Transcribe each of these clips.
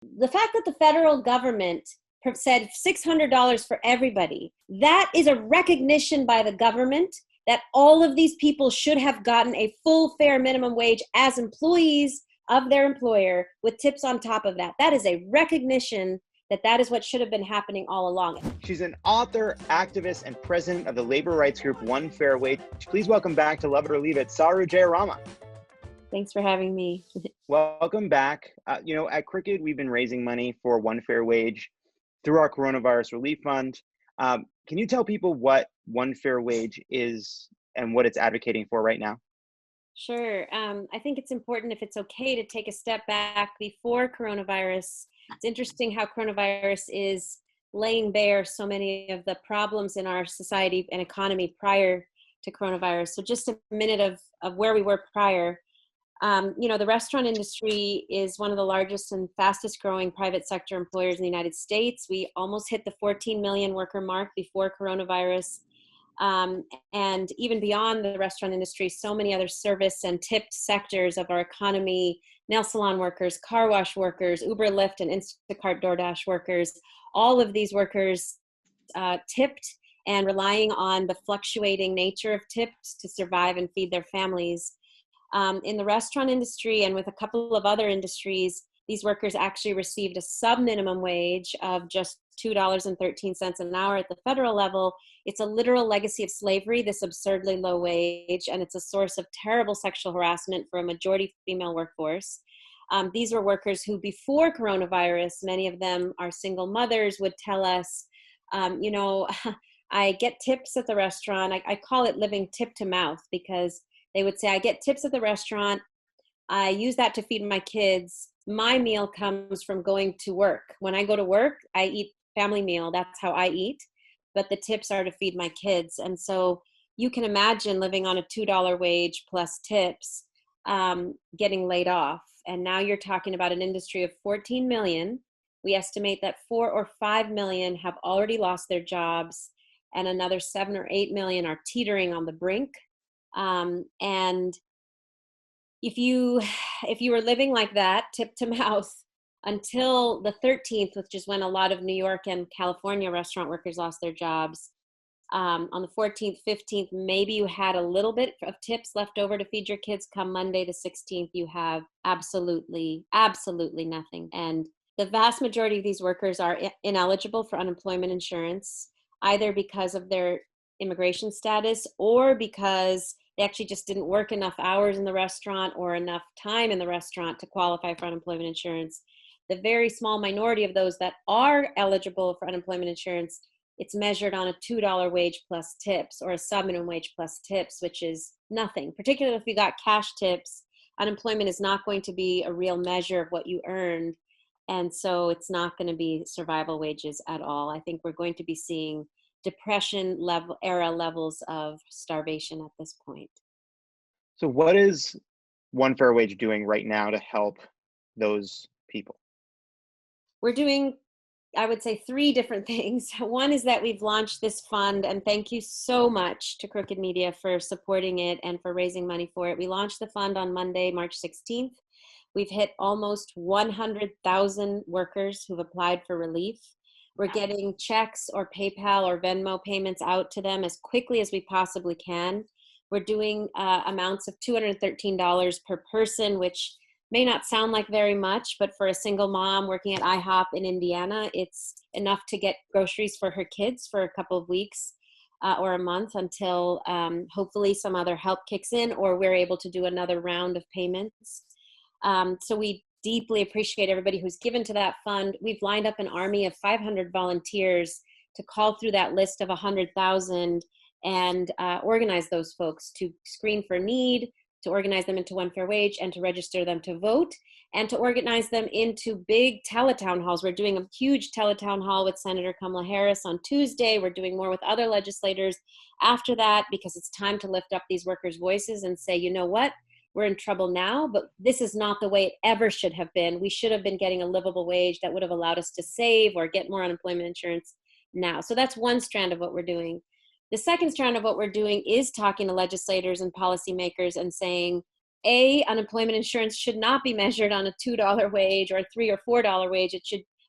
The fact that the federal government said $600 for everybody, that is a recognition by the government that all of these people should have gotten a full fair minimum wage as employees of their employer with tips on top of that. That is a recognition that that is what should have been happening all along. She's an author, activist, and president of the labor rights group One Fair Wage. Please welcome back to Love It or Leave It, Saru Jayaraman. Thanks for having me. Welcome back. At Crooked, we've been raising money for One Fair Wage through our coronavirus relief fund. Can you tell people what One Fair Wage is and what it's advocating for right now? Sure. I think it's important, if it's okay, to take a step back before coronavirus. It's interesting how coronavirus is laying bare so many of the problems in our society and economy prior to coronavirus. So just a minute of where we were prior. The restaurant industry is one of the largest and fastest growing private sector employers in the United States. We almost hit the 14 million worker mark before coronavirus. And even beyond the restaurant industry, so many other service and tipped sectors of our economy, nail salon workers, car wash workers, Uber, Lyft, and Instacart, DoorDash workers, all of these workers tipped and relying on the fluctuating nature of tips to survive and feed their families. In the restaurant industry and with a couple of other industries, these workers actually received a sub-minimum wage of just $2.13 an hour at the federal level. It's a literal legacy of slavery, this absurdly low wage, and it's a source of terrible sexual harassment for a majority female workforce. These were workers who, before coronavirus, many of them are single mothers, would tell us, I get tips at the restaurant. I call it living tip to mouth, because they would say, I get tips at the restaurant. I use that to feed my kids. My meal comes from going to work. When I go to work, I eat family meal. That's how I eat. But the tips are to feed my kids. And so you can imagine living on a $2 wage plus tips, getting laid off. And now you're talking about an industry of 14 million. We estimate that 4 or 5 million have already lost their jobs, and another 7 or 8 million are teetering on the brink. And if you were living like that, tip to mouth, until the 13th, which is when a lot of New York and California restaurant workers lost their jobs, on the 14th, 15th, maybe you had a little bit of tips left over to feed your kids. Come Monday, the 16th, you have absolutely nothing. And the vast majority of these workers are ineligible for unemployment insurance, either because of their immigration status or because they actually just didn't work enough hours in the restaurant or enough time in the restaurant to qualify for unemployment insurance. The very small minority of those that are eligible for unemployment insurance, it's measured on a $2 wage plus tips or a sub-minimum wage plus tips, which is nothing. Particularly if you got cash tips, unemployment is not going to be a real measure of what you earned. And so it's not going to be survival wages at all. I think we're going to be seeing depression era levels of starvation at this point. So what is One Fair Wage doing right now to help those people? We're doing, I would say, 3 different things. One is that we've launched this fund, and thank you so much to Crooked Media for supporting it and for raising money for it. We launched the fund on Monday, March 16th. We've hit almost 100,000 workers who've applied for relief. We're getting checks or PayPal or Venmo payments out to them as quickly as we possibly can. We're doing amounts of $213 per person, which may not sound like very much, but for a single mom working at IHOP in Indiana, it's enough to get groceries for her kids for a couple of weeks or a month until hopefully some other help kicks in or we're able to do another round of payments. So we deeply appreciate everybody who's given to that fund. We've lined up an army of 500 volunteers to call through that list of 100,000 and organize those folks to screen for need, to organize them into One Fair Wage, and to register them to vote, and to organize them into big teletown halls. We're doing a huge teletown hall with Senator Kamala Harris on Tuesday. We're doing more with other legislators after that, because it's time to lift up these workers' voices and say, you know what? We're in trouble now, but this is not the way it ever should have been. We should have been getting a livable wage that would have allowed us to save or get more unemployment insurance now. So that's one strand of what we're doing. The second strand of what we're doing is talking to legislators and policymakers and saying, Unemployment insurance should not be measured on a $2 wage or a $3 or $4 wage.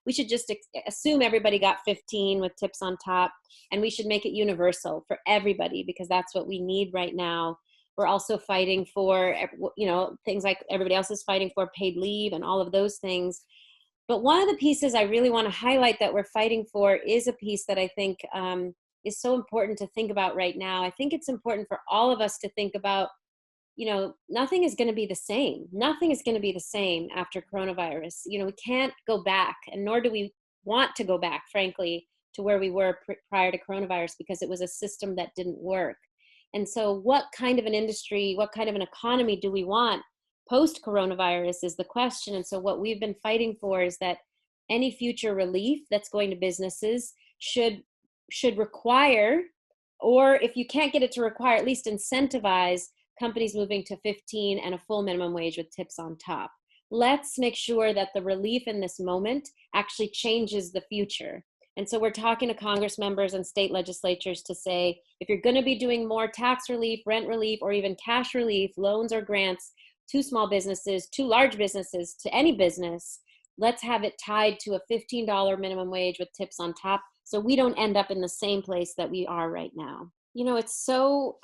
We should just assume everybody got 15 with tips on top, and we should make it universal for everybody, because that's what we need right now. We're also fighting for, things like everybody else is fighting for, paid leave and all of those things. But one of the pieces I really want to highlight that we're fighting for is a piece that I think is so important to think about right now. I think it's important for all of us to think about, nothing is going to be the same. Nothing is going to be the same after coronavirus. We can't go back, and nor do we want to go back, frankly, to where we were prior to coronavirus, because it was a system that didn't work. And so what kind of an industry, what kind of an economy do we want post-coronavirus is the question. And so what we've been fighting for is that any future relief that's going to businesses should require, or if you can't get it to require, at least incentivize companies moving to 15 and a full minimum wage with tips on top. Let's make sure that the relief in this moment actually changes the future. And so we're talking to Congress members and state legislatures to say, if you're going to be doing more tax relief, rent relief, or even cash relief, loans or grants to small businesses, to large businesses, to any business, let's have it tied to a $15 minimum wage with tips on top, so we don't end up in the same place that we are right now. It's so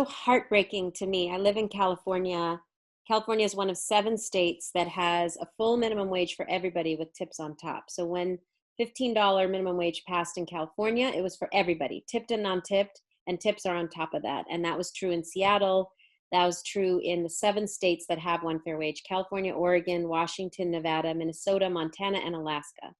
heartbreaking to me. I live in California. California is one of 7 states that has a full minimum wage for everybody with tips on top. So when $15 minimum wage passed in California, it was for everybody, tipped and non-tipped, and tips are on top of that. And that was true in Seattle. That was true in the 7 states that have one fair wage: California, Oregon, Washington, Nevada, Minnesota, Montana, and Alaska.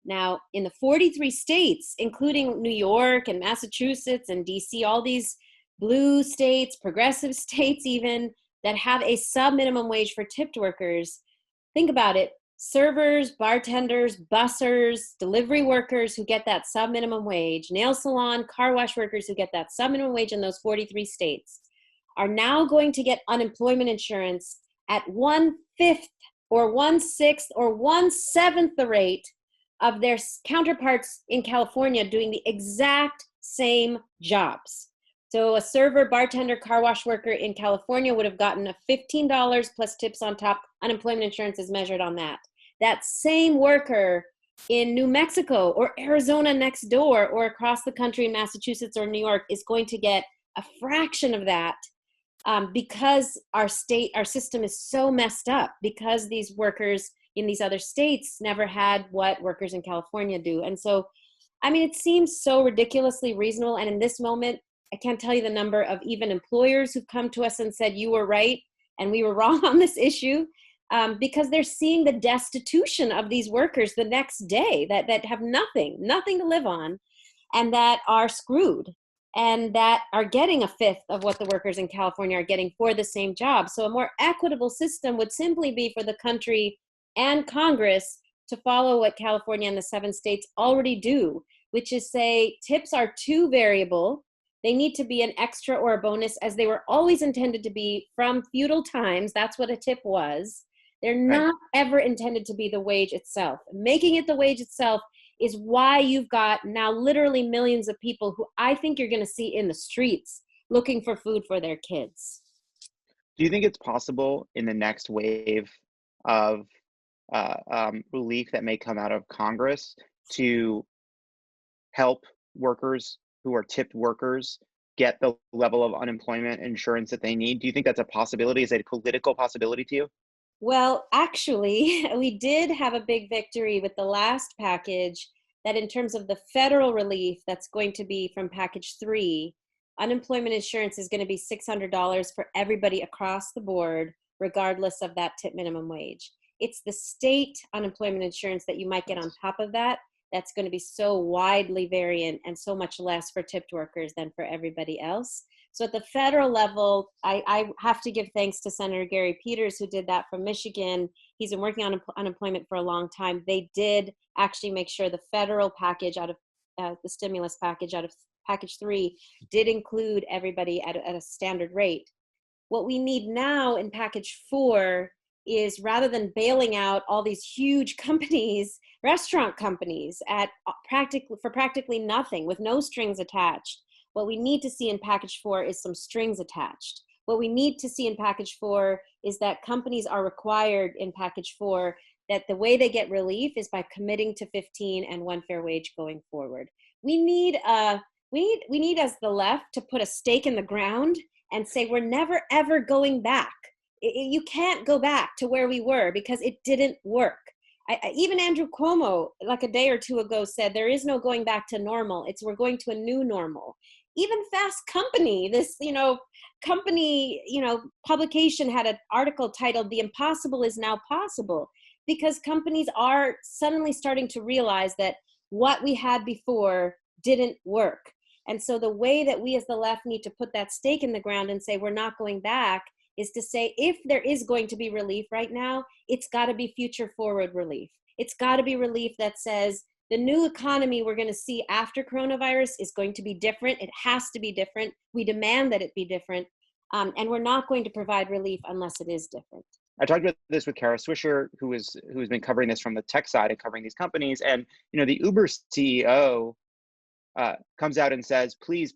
Now, in the 43 states, including New York and Massachusetts and DC, all these blue states, progressive states even, that have a sub-minimum wage for tipped workers, think about it: servers, bartenders, bussers, delivery workers who get that sub-minimum wage, nail salon, car wash workers who get that sub-minimum wage in those 43 states, are now going to get unemployment insurance at 1/5 or 1/6 or 1/7 the rate of their counterparts in California doing the exact same jobs. So a server, bartender, car wash worker in California would have gotten a $15 plus tips on top. Unemployment insurance is measured on that. That same worker in New Mexico or Arizona next door, or across the country in Massachusetts or New York, is going to get a fraction of that, because our system is so messed up, because these workers in these other states never had what workers in California do. And so, it seems so ridiculously reasonable. And in this moment, I can't tell you the number of even employers who've come to us and said, you were right and we were wrong on this issue, because they're seeing the destitution of these workers the next day that have nothing to live on, and that are screwed, and that are getting 1/5 of what the workers in California are getting for the same job. So a more equitable system would simply be for the country and Congress to follow what California and the 7 states already do, which is say tips are too variable. They need to be an extra or a bonus, as they were always intended to be from feudal times. That's what a tip was. They're not ever intended to be the wage itself. Making it the wage itself is why you've got now literally millions of people who I think you're going to see in the streets looking for food for their kids. Do you think it's possible in the next wave of relief that may come out of Congress to help workers who are tipped workers get the level of unemployment insurance that they need? Do you think that's a possibility? Is it a political possibility to you? Well, actually, we did have a big victory with the last package, that in terms of the federal relief that's going to be from package 3, unemployment insurance is going to be $600 for everybody across the board, regardless of that tip minimum wage. It's the state unemployment insurance that you might get on top of that that's going to be so widely variant and so much less for tipped workers than for everybody else. So at the federal level, I have to give thanks to Senator Gary Peters, who did that from Michigan. He's been working on unemployment for a long time. They did actually make sure the federal package out of the stimulus package out of package 3 did include everybody at a standard rate. What we need now in package 4 is, rather than bailing out all these huge companies, restaurant companies, for practically nothing with no strings attached, what we need to see in package 4 is some strings attached. What we need to see in package 4 is that companies are required in package 4 that the way they get relief is by committing to 15 and one fair wage going forward. We need as the left to put a stake in the ground and say we're never ever going back. You can't go back to where we were because it didn't work. Even Andrew Cuomo, like a day or two ago, said there is no going back to normal. We're going to a new normal. Even Fast Company, this publication had an article titled "The Impossible is Now Possible," because companies are suddenly starting to realize that what we had before didn't work. And so the way that we as the left need to put that stake in the ground and say we're not going back is to say, if there is going to be relief right now, it's got to be future forward relief. It's got to be relief that says the new economy we're going to see after coronavirus is going to be different. It has to be different. We demand that it be different. And we're not going to provide relief unless it is different. I talked about this with Kara Swisher, who's been covering this from the tech side and covering these companies. And the Uber CEO comes out and says, please,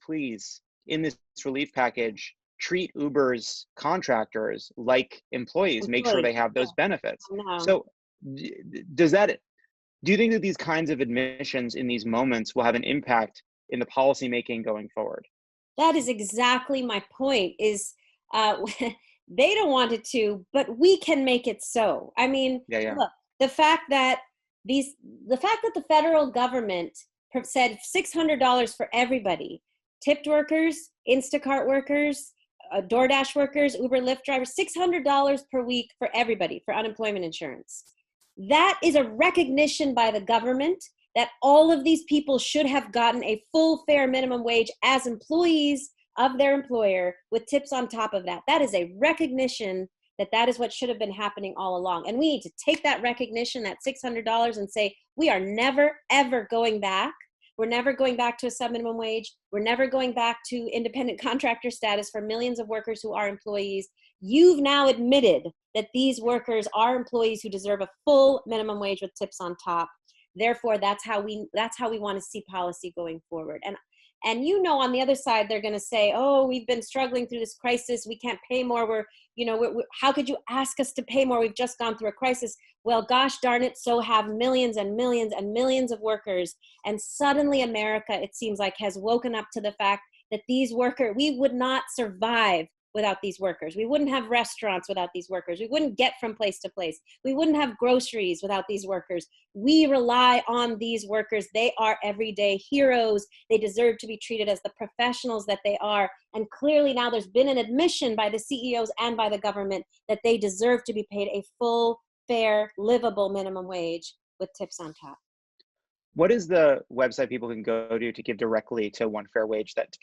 in this relief package, treat Uber's contractors like employees, make sure they have those benefits. So do you think that these kinds of admissions in these moments will have an impact in the policy making going forward? That is exactly my point, is they don't want it to, but we can make it so. I mean, look, the fact that the federal government said $600 for everybody, tipped workers, Instacart workers, DoorDash workers, Uber, Lyft drivers, $600 per week for everybody for unemployment insurance. That is a recognition by the government that all of these people should have gotten a full fair minimum wage as employees of their employer with tips on top of that. That is a recognition that is what should have been happening all along. And we need to take that recognition, that $600, and say, we are never, ever going back. We're never going back to a sub-minimum wage. We're never going back to independent contractor status for millions of workers who are employees. You've now admitted that these workers are employees who deserve a full minimum wage with tips on top. Therefore, that's how we want to see policy going forward. And on the other side, they're going to say, oh, we've been struggling through this crisis. We can't pay more. How could you ask us to pay more? We've just gone through a crisis. Well, gosh darn it, so have millions and millions and millions of workers. And suddenly America, it seems like, has woken up to the fact that these workers, we would not survive without these workers. We wouldn't have restaurants without these workers. We wouldn't get from place to place. We wouldn't have groceries without these workers. We rely on these workers. They are everyday heroes. They deserve to be treated as the professionals that they are. And clearly now there's been an admission by the CEOs and by the government that they deserve to be paid a full, fair, livable minimum wage with tips on top. What is the website people can go to give directly to One Fair Wage, that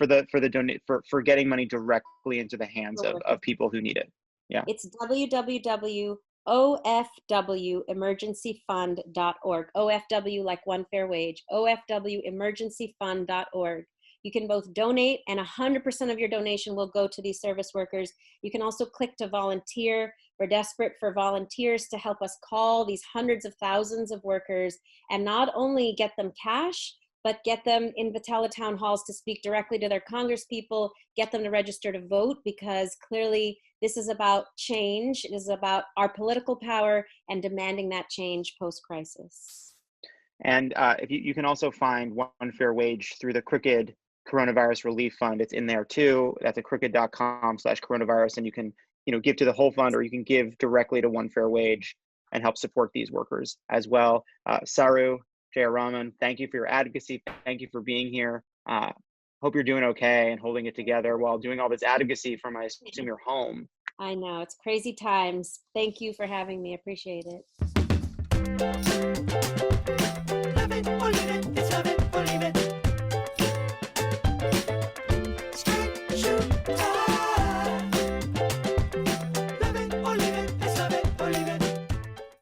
for getting money directly into the hands of people who need it? Yeah. It's www.ofwemergencyfund.org. OFW like One Fair Wage. ofwemergencyfund.org. You can both donate, and 100% of your donation will go to these service workers. You can also click to volunteer. We're desperate for volunteers to help us call these hundreds of thousands of workers and not only get them cash, but get them in the teletown halls to speak directly to their congresspeople, get them to register to vote, because clearly this is about change. It is about our political power and demanding that change post-crisis. And if you can also find One Fair Wage through the Crooked Coronavirus Relief Fund. It's in there too. That's at crooked.com/coronavirus, and you can give to the whole fund, or you can give directly to One Fair Wage and help support these workers as well. Saru Jayaraman, thank you for your advocacy. Thank you for being here. Hope you're doing okay and holding it together while doing all this advocacy from, I assume, your home. I know, it's crazy times. Thank you for having me. Appreciate it. Love it or leave it, it's love it or leave it.